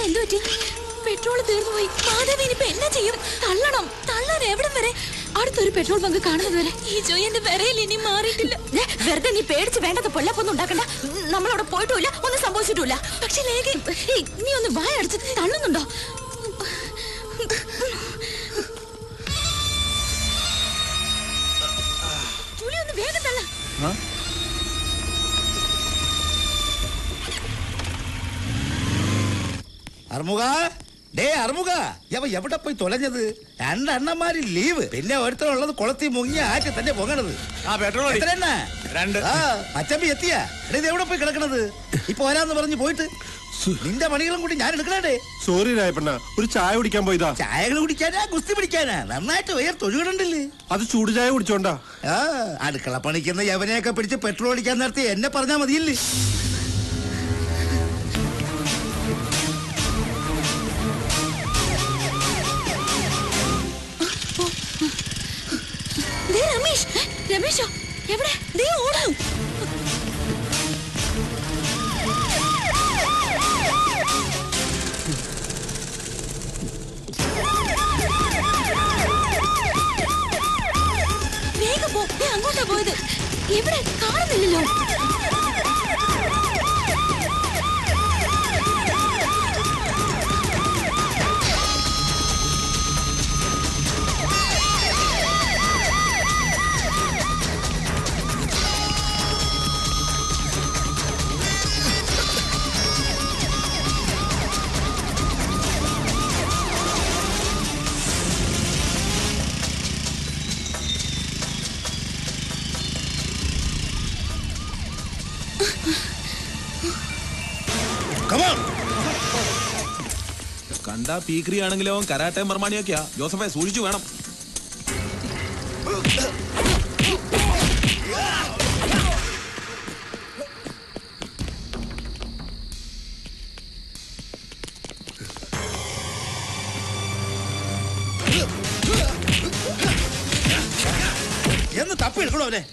എന്തു പറ്റി? പെട്രോൾ തീർന്നു പോയി. മാധവി ഇനിയിപ്പോ എന്നാ ചെയ്യും? തള്ളണം. തള്ളാൻ എവിടം വരെ? അടുത്തൊരു പെട്രോൾ ബങ്ക് കാണുന്നത് വരെ. ഈ ജോയിന്റെ വിറയിൽ ഇനി മാറിയിട്ടില്ല. വെറുതെ നീ പേടിച്ച് വേണ്ടത് പൊല്ലപ്പൊന്നും ഉണ്ടാക്കണ്ട. നമ്മളവിടെ പോയിട്ടുമില്ല, ഒന്നും സംഭവിച്ചിട്ടില്ല. പക്ഷെ ലേഖ, നീ ഒന്ന് വായടച്ച് തള്ളുന്നുണ്ടോ? ജൂലി ഒന്ന് വേഗം തള്ള. അർമുക, ഡേ അർമുക, എവിടെ പോയി തൊലഞ്ഞത്? രണ്ടെണ്ണന്മാര് ലീവ്, പിന്നെ ഒരുത്തരുള്ളത് കുളത്തി മുങ്ങിയ ആറ്റി തന്നെ പൊങ്ങണത്. അച്ചമ്പി എത്തിയാ? ഇത് എവിടെ പോയി കിടക്കണത്? ഇപ്പൊ വരാന്ന് പറഞ്ഞു പോയിട്ട് നിന്റെ പണികളും കൂടി ഞാൻ എടുക്കണേ. സോറി രായപ്പണ്ണ, ഒരു ചായ കുടിക്കാൻ പോയതാ. ചായകൾ കുടിക്കാനാ കുസ്തി പിടിക്കാനാ? നന്നായിട്ട് വയർ തൊഴുകണ്ടല്ലേ? അത് ചൂട് ചായ കുടിച്ചോണ്ടാ. അടുക്കള പണിക്കുന്ന യവനെയൊക്കെ പിടിച്ച് പെട്രോൾ അടിക്കാൻ നിർത്തി എന്നെ പറഞ്ഞാ മതിയില്ലേ? രമേശോ എവിടെ? നീ ഓടുന്നു. വേഗം പോ. അങ്ങോട്ടാ പോയത്. എവിടെ കാണുന്നില്ലല്ലോ. കണ്ടാ പീക്രി ആണെങ്കിലോ കരാട്ടെ മർമാണിയൊക്കെയാ. ജോസഫെ സൂക്ഷിച്ചു വേണം. എന്ന് തപ്പി എടുക്കണോ അവനെ?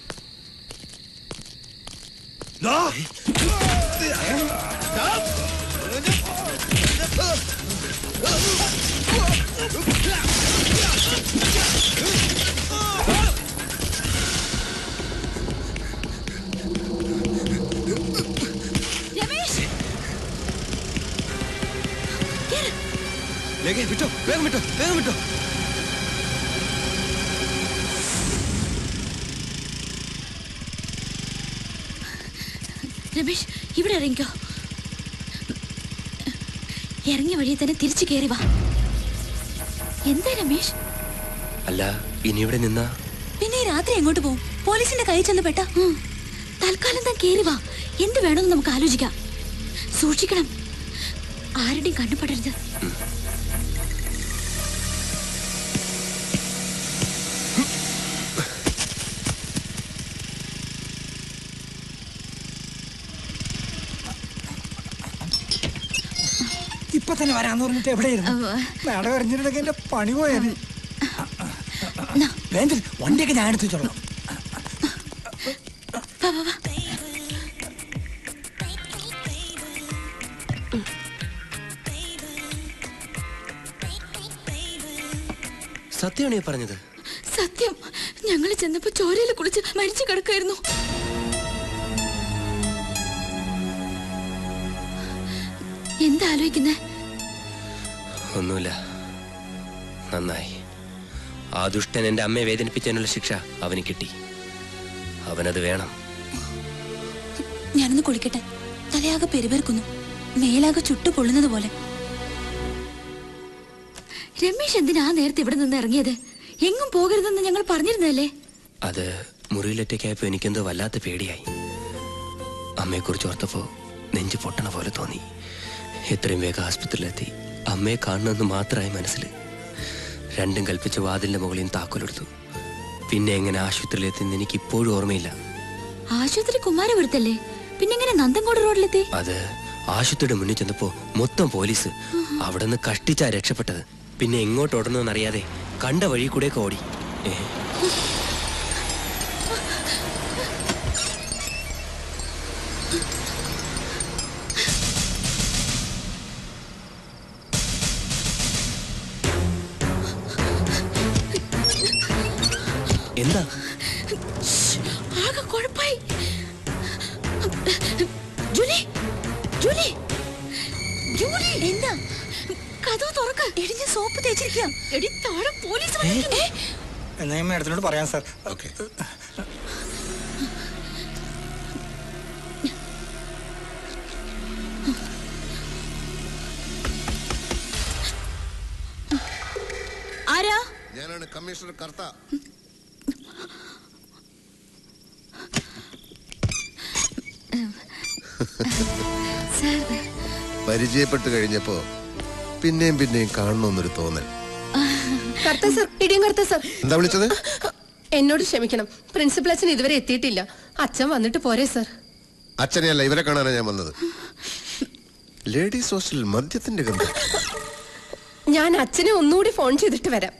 വിട്ടോ, വേഗം വിട്ടോ, വേഗം വിട്ടോ. രമേശ്, ഇവിടെ ഇറങ്ങിക്കോ. ഇറങ്ങിയ വഴിയെ തന്നെ തിരിച്ചു കയറി വാ. എന്താ രമേശ്? അല്ല, ഇനി ഇവിടെ നിന്നാ പിന്നെ രാത്രി എങ്ങോട്ട് പോകും? പോലീസിന്റെ കൈ ചെന്ന് പെട്ട. തൽക്കാലം താൻ കയറി വാ. എന്ത് വേണമെന്ന് നമുക്ക് ആലോചിക്കാം. സൂക്ഷിക്കണം, ആരുടെയും കണ്ടുപെടരുത്. ഇപ്പൊ തന്നെ വരാന്ന് പറഞ്ഞിട്ട് എവിടെയായിരുന്നു? നാടകം അറിഞ്ഞിട്ടുണ്ടെങ്കിൽ എന്റെ പണി പോയത്. വണ്ടിയൊക്കെ ഞാൻ എടുത്തു വെച്ചോളാം. സത്യമാണോ പറഞ്ഞത്? സത്യം. ഞങ്ങൾ ചെന്നപ്പോ ചോരയിൽ കുളിച്ച് മരിച്ചു കിടക്കായിരുന്നു. എന്താ ആലോചിക്കുന്നേ? ഒന്നുമില്ല. നന്നായി. ആ ദുഷ്ടൻ എന്റെ അമ്മയെ വേദനിപ്പിച്ചതിനുള്ള ശിക്ഷ അവന് കിട്ടി. അവനത് വേണം. ഞാനൊന്ന് കുളിക്കട്ടെ. തലയാകെ പെരുപെരുക്കുന്നു, മേലാകെ ചുട്ടു പൊള്ളുന്നത് പോലെ. രമേശ് എന്തിനാ നേരത്തെ ഇവിടെ നിന്ന് ഇറങ്ങിയത്? എങ്ങും പോകരുതെന്ന് ഞങ്ങൾ പറഞ്ഞിരുന്നല്ലേ? അത് മുറിയിലൊറ്റയ്ക്കായപ്പോ എനിക്കെന്തോ വല്ലാത്ത പേടിയായി. അമ്മയെക്കുറിച്ച് ഓർത്തപ്പോ നെഞ്ചു പൊട്ടണ പോലെ തോന്നി. എത്രയും വേഗം ആസ്പത്രിയിലെത്തി അമ്മയെ കാണണമെന്ന് മാത്രമായി മനസ്സിൽ. രണ്ടും കൽപ്പിച്ച് വാതിലിന്റെ മുകളിൽ താക്കോലെടുത്തു. പിന്നെ എങ്ങനെ ആശുപത്രിയിലെത്തിന്ന് എനിക്ക് ഇപ്പോഴും ഓർമ്മയില്ല. ആശുപത്രി കുമാരപുരത്തല്ലേ? പിന്നെ എങ്ങനെ നന്ദൻകോട് റോഡിലെത്തി? അത് ആശുപത്രിയുടെ മുന്നിൽ ചെന്നപ്പോ മൊത്തം പോലീസ്. അവിടെ നിന്ന് കഷ്ടിച്ചാ രക്ഷപ്പെട്ടത്. പിന്നെ എങ്ങോട്ട് ഓടണമെന്നറിയാതെ കണ്ട വഴി കൂടെയൊക്കെ ഓടി. ആകെ കുഴപ്പായി. ജൂലി, ജൂലി, ജൂലി, എന്താ? കഥവ് തുറക്ക. എടി ഞാൻ സോപ്പ് തേച്ചിരിക്കാം. എടി താഴെ പോലീസ് വന്നിട്ടുണ്ട്. എന്നാ ഞാൻ മേഡത്തിനോട് പറയാം സാർ. ഓക്കെ. ആരാ? ഞാനാണ് കമ്മീഷണർ കർത്ത. പരിചയപ്പെട്ട് കഴിഞ്ഞപ്പോ പിന്നെയും പിന്നെയും കാണണമെന്നൊരു തോന്നൽ. എന്താ വിളിച്ചത്? എന്നോട് ക്ഷമിക്കണം, പ്രിൻസിപ്പൽ അച്ഛൻ ഇതുവരെ എത്തിയിട്ടില്ല. അച്ഛൻ വന്നിട്ട് പോരെ സർ? അച്ഛനെയല്ല, ഇവരെ കാണാനാ ഞാൻ വന്നത്. ലേഡീസ് ഹോസ്റ്റലിൽ മദ്യത്തിന്റെ ഗന്ധം. ഞാൻ അച്ഛനെ ഒന്നുകൂടി ഫോൺ ചെയ്തിട്ട് വരാം.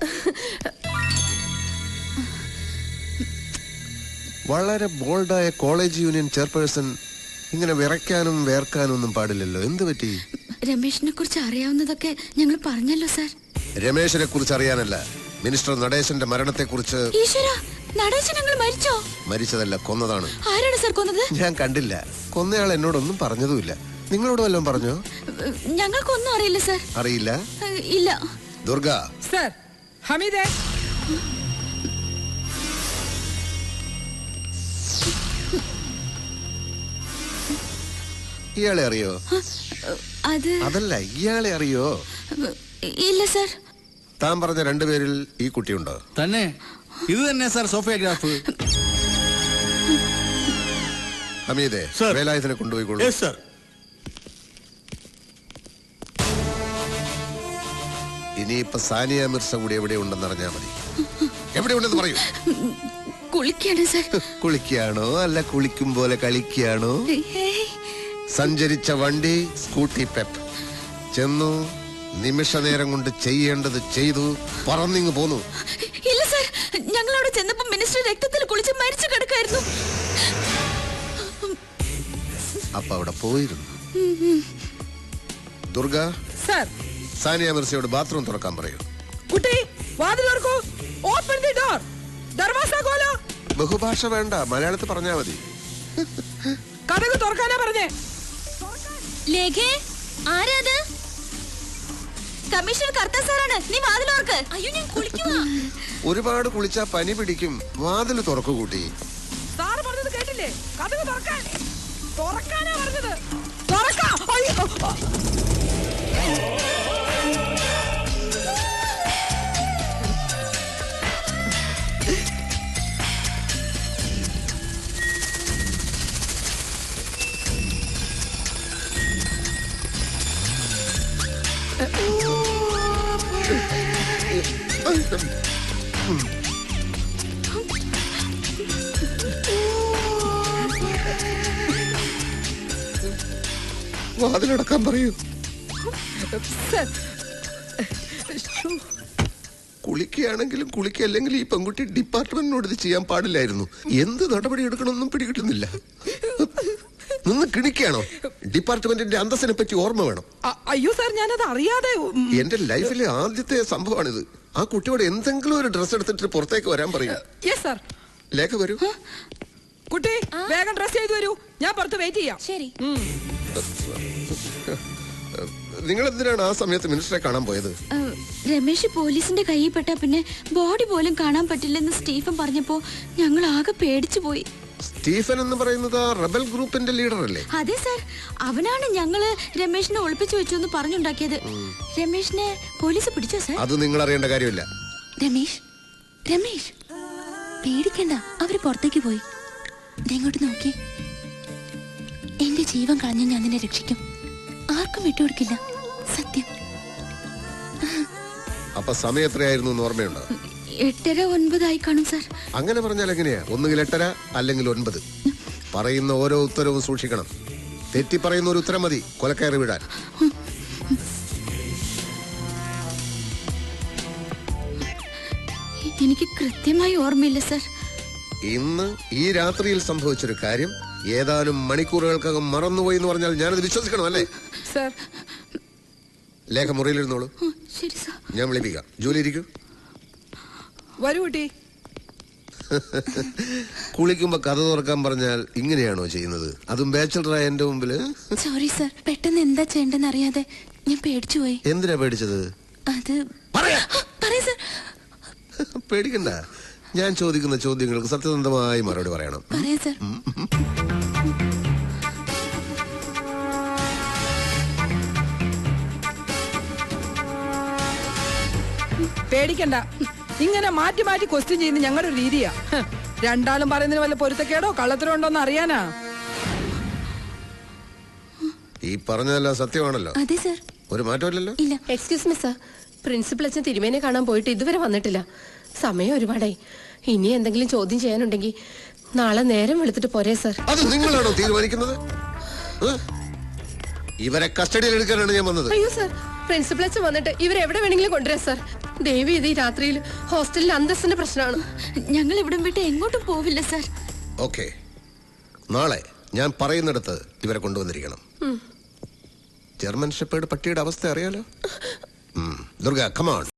വളരെ ബോൾഡായ കോളേജ് യൂണിയൻ ചെയർപേഴ്സൺ ഇങ്ങനെ വിറയ്ക്കാനും വേർക്കാനും ഒന്നും പാടില്ലല്ലോ. എന്ത് പറ്റി? രമേശിനെ കുറിച്ച് അറിയാവുന്നതൊക്കെ ഞങ്ങൾ പറഞ്ഞല്ലോ സാർ. രമേശിനെ കുറിച്ച് അറിയാനല്ല, മിനിസ്റ്റർ നടേശന്റെ മരണത്തെ കുറിച്ച്. ഈശ്വര, നടേശൻ ഞങ്ങൾ മരിച്ചോ? മരിച്ചതല്ല, കൊന്നതാണ്. ആരാണ് സാർ കൊന്നത്? ഞാൻ കണ്ടില്ല. കൊന്നയാൾ എന്നോടൊന്നും പറഞ്ഞതുമില്ല. നിങ്ങളോട് വല്ലതും പറഞ്ഞോ? ഞങ്ങൾക്കൊന്നും അറിയില്ല സാർ. അറിയില്ല? ഇല്ല. ദുർഗ സാർ, ഹമീദേ. ഇയാളെ അറിയോ? അതല്ല, ഇയാളെ അറിയോ? ഇല്ല സാർ. താൻ പറഞ്ഞ രണ്ടുപേരിൽ ഈ കുട്ടിയുണ്ടോ? തന്നെ. ഇത് തന്നെ സാർ സോഫിയോഗ്രാഫ്. ഹമീദേ, വേലായുധനെ കൊണ്ടുപോയിക്കോളൂ. ഇനിയിപ്പൊ സാനിയ മിർസ കൂടി എവിടെ ഉണ്ടെന്ന് അറിഞ്ഞാ മതി. എവിടെ ഉണ്ടെന്ന് പറയൂ. കുളിക്കാണ് സാർ. കുളിക്കാണോ അല്ല കുളിക്കും പോലെ കളിക്കാണോ? സഞ്ചരിച്ച വണ്ടി സ്കൂട്ടി പെപ്പ്. ചെന്നു, നിമിഷ നേരം കൊണ്ട് ചെയ്യേണ്ടത് ചെയ്തു, പറന്നിങ് പോന്നു. ഇല്ല സാർ, ഞങ്ങൾ അവിടെ ചെന്നപ്പോ മിനിസ്റ്റർ രക്തത്തിൽ കുളിച്ച് മരിച്ചു കിടക്കായിരുന്നു. അപ്പൊ അവിടെ പോയിരുന്നു. ദുർഗ സാർ, സാനിയ മിർസയോട് ബാത്റൂം തുറക്കാൻ പറയൂ. കുട്ടി, വാതിൽ തുറക്കൂ. Open the door. ദർവാസ ഖോലോ. ബഹുഭാഷ വേണ്ട, മലയാളത്തിൽ പറഞ്ഞാ മതി. കതക് തുറക്കാനാ പറഞ്ഞേ. ലേഖേ, ആരാത്? കമ്മീഷണർ കർത്ത സാറാണ്. നീ വാതിൽ തുറക്ക്. അയ്യോ, ഞാൻ കുളിക്കുവാ. ഒരുപാട് കുളിച്ചാ പനി പിടിക്കും. വാതിൽ തുറക്കു കൂട്ടി. സാറ് പറഞ്ഞത് കേട്ടില്ലേ? കതക് തുറക്കാൻ. തുറക്കാനാ പറഞ്ഞത്. തുറക്കാ. അയ്യോ. വാതിലടക്കാൻ പറയൂ. കുളിക്കുകയാണെങ്കിലും കുളിക്കല്ലെങ്കിലും ഈ പെൺകുട്ടി ഡിപ്പാർട്ട്മെന്റിനോട് ഇത് ചെയ്യാൻ പാടില്ലായിരുന്നു. എന്ത് നടപടി എടുക്കണമെന്നും പിടികിട്ടുന്നില്ല. നിന്ന് കിണിക്കാണോ? ഡിപ്പാർട്ട്മെന്റിന്റെ അന്തസ്സിനെ പറ്റി ഓർമ്മ വേണം. അയ്യോ സാർ, ഞാനത് അറിയാതെ. എന്റെ ലൈഫിലെ ആദ്യത്തെ സംഭവമാണിത്. ആ കുട്ടിയോട് എന്തെങ്കിലും ഒരു ഡ്രസ് എടുത്തിട്ട് പുറത്തേക്ക് വരാൻ പറയും. ലേഖ വരൂ. കുട്ടി, വേഗം ഡ്രസ് ചെയ്തു വരൂ. ഞാൻ പുറത്ത് വെയിറ്റ് ചെയ്യാം. ശരി. നിങ്ങൾ എന്തിനാണ് ആ സമയത്ത് മിനിസ്റ്ററെ കാണാൻ പോയത്? രമേശ് പോലീസിന്റെ കയ്യിൽ പെട്ടാ പിന്നെ ബോഡി പോലും കാണാൻ പറ്റില്ലെന്ന് സ്റ്റീഫൻ പറഞ്ഞപ്പോ ഞങ്ങൾ ആകെ പേടിച്ചു പോയി. സ്റ്റീഫൻ എന്ന് പറയുന്നത് ആ റബൽ ഗ്രൂപ്പിന്റെ ലീഡർ അല്ലേ? അതെ സാർ, അവനാണ് ഞങ്ങള് രമേശിനെ ഒളിപ്പിച്ചു വെച്ചു എന്ന് പറഞ്ഞുണ്ടാക്കിയത്. രമേശിനെ പോലീസ് പിടിച്ചോ സാർ? അത് നിങ്ങൾ അറിയേണ്ട കാര്യമില്ല. രമേശ്, രമേശ് പേടിക്കണ്ട, അവര് പുറത്തേക്ക് പോയി. ഇങ്ങോട്ട് നോക്കി. എന്റെ ജീവൻ കളഞ്ഞ ഞാൻ നിന്നെ രക്ഷിക്കും. ആർക്കും വിട്ടുകൊടുക്കില്ല, സത്യം. അപ്പൊ സമയം എത്രയായിരുന്നു എന്ന് ഓർമ്മയുണ്ടോ? 8:30-9 കാണും സാർ. അങ്ങനെ പറഞ്ഞാൽ എങ്ങനെയാ? ഒന്നുകിൽ 8:30 അല്ലെങ്കിൽ 9. പറയുന്ന ഓരോ ഉത്തരവും സൂക്ഷിക്കണം. തെറ്റി പറയുന്ന ഒരു ഉത്തരം മതി കൊലക്കയറി വിടാൻ. എനിക്ക് കൃത്യമായി ഓർമ്മയില്ല സാർ. ഇന്ന് ഈ രാത്രിയിൽ സംഭവിച്ചൊരു കാര്യം ഏതാനും മണിക്കൂറുകൾക്കകം മറന്നുപോയി എന്ന് പറഞ്ഞാൽ ഞാനത് വിശ്വസിക്കണം അല്ലേ? സാർ, ലേഖ മുറിയിലിരുന്നോളൂ. ശരി സാർ. ഞാൻ വിളിപ്പിക്കാം. ജോലി ഇരിക്കൂ. വരൂ കുട്ടി. കുളിക്കുമ്പോ കഥ തുറക്കാൻ പറഞ്ഞാൽ ഇങ്ങനെയാണോ ചെയ്യുന്നത്? അതും ബാച്ചലറായ എന്റെ മുമ്പില്. സോറി സർ, പെട്ടെന്ന് എന്താ ചെയ്യേണ്ടെന്ന് അറിയാതെ ഞാൻ പേടിച്ചു പോയി. എന്തിനാ പേടിച്ചത്? അത് പറയാ സർ. പേടിക്കണ്ട. ഞാൻ ചോദിക്കുന്ന ചോദ്യങ്ങൾക്ക് സത്യസന്ധമായി മറുപടി പറയണം. പറയാം സർ. പേടിക്കണ്ട. ഇങ്ങനെ മാറ്റി മാറ്റി ക്വസ്റ്റ്യൻ ചെയ്യുന്ന ഞങ്ങളുടെ ഒരു രീതിയാ. രണ്ടാളും പറയുന്നതിന് വല്ല പൊരുത്തക്കേടോ കള്ളത്തരോ ഉണ്ടോന്ന് അറിയാനാ. ഈ പറഞ്ഞതല്ല സത്യമാണല്ലോ? അതെ സർ. ഒരു മാറ്റമില്ലല്ലോ? ഇല്ല. എക്സ്ക്യൂസ് മി സർ, പ്രിൻസിപ്പൽ അച്ഛൻ തിരുമേനെ കാണാൻ പോയിട്ട് ഇതുവരെ വന്നിട്ടില്ല. സമയം ഒരുപാടായി. ഇനി എന്തെങ്കിലും ചോദ്യം ചെയ്യാനുണ്ടെങ്കിൽ നാളെ നേരം വെളുത്തിട്ട് പോരെ സർ. അത് നിങ്ങളാണോ തീരുമാനിക്കുന്നത്? ഇവരെ കസ്റ്റഡിയിൽ എടുക്കാനാണ് ഞാൻ വന്നത്. അയ്യോ സർ, പ്രിൻസിപ്പൽ അച്ഛൻ വന്നിട്ട് ഇവരെ എവിടെ വേണമെങ്കിലും കൊണ്ടുവരാം സർ. ദേവി ഇത് ഈ രാത്രിയിൽ ഹോസ്റ്റലിൽ അന്തസ്സിന്റെ പ്രശ്നമാണ്. ഞങ്ങൾ ഇവിടം വിട്ട് എങ്ങോട്ടും പോവില്ല സർ. ഓക്കെ, നാളെ ഞാൻ പറയുന്നിടത്ത് ഇവരെ കൊണ്ടുവന്നിരിക്കണം. ജർമ്മൻ ഷെപ്പേർഡ് പട്ടിയുടെ അവസ്ഥ അറിയാലോ? ദുർഗ, കമാൺ.